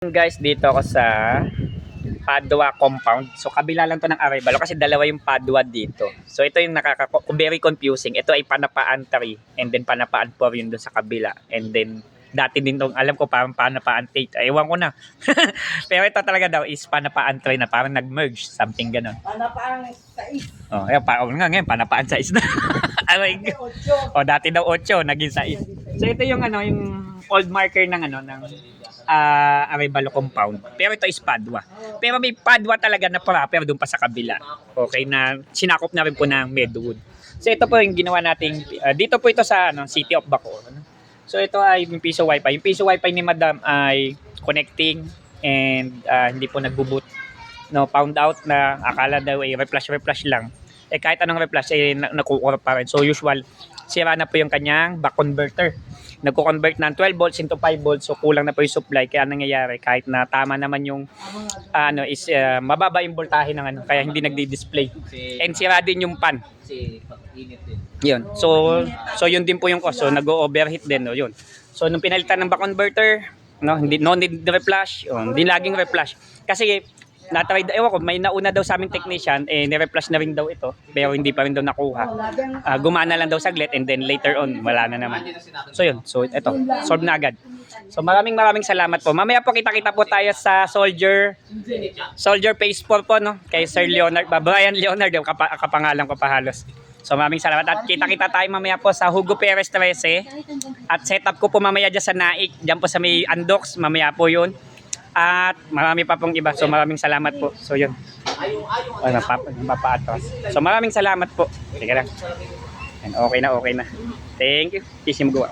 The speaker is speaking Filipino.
Guys, dito ako sa Padua compound. So kabila lang to ng Arevalo kasi dalawa yung Padua dito. So ito yung very confusing. Ito ay Panapaan 3 and then Panapaan 4 yun doon sa kabila. And then dati din tong alam ko parang Panapaan 8. Ewan ko na. Pero ito talaga daw is Panapaan 3 na parang nag-merge, something ganun. Panapaan 6. Oh, ayun, ngayon Panapaan 6 na. Oh, dati daw 8, naging 6. So ito yung yung old marker ng Arevalo compound. Pero ito is Padua. Pero may Padua talaga na proper doon pa sa kabila. Okay, na sinakop na rin po ng Medwood. So ito po yung ginawa nating dito po ito sa City of Bacoor. So ito ay yung piso wifi. Yung piso wifi ni Madam ay connecting and hindi po nagbo-boot. No, found out na akala daw ay reflash lang. Kahit anong reflash ay nakukurap pa rin. So usual, sira na po yung kanyang back converter. Nagko-convert ng 12 volts into 5 volts, so kulang na po yung supply. Kaya nangyayari kahit na tama naman yung mababa yung voltahe ng kaya hindi nagdi-display. And sira din yung pan. Yun. So yun din po yung cause. So nag-overheat din, no, yun. So nung pinalitan ng back converter, hindi need reflash, hindi laging reflash. Kasi na-try, ewan ko, may nauna daw sa aming technician, nire-flash na rin daw ito, pero hindi pa rin daw nakuha. Gumana lang daw saglit and then later on, wala na naman. So yun, so ito, solve na agad. So maraming salamat po. Mamaya po kita-kita po tayo sa Soldier Phase 4 po, no? Kay Sir Leonard, Brian Leonard, yung kapangalan ko pa halos. So maraming salamat at kita-kita tayo mamaya po sa Hugo Perez 13 at setup ko po mamaya dyan sa Naik, dyan po sa may Andox, mamaya po yun. At marami pa pong iba. So maraming salamat po. So yun. Napapaatras. So maraming salamat po. Sige lang. And okay na. Thank you. Kisim go.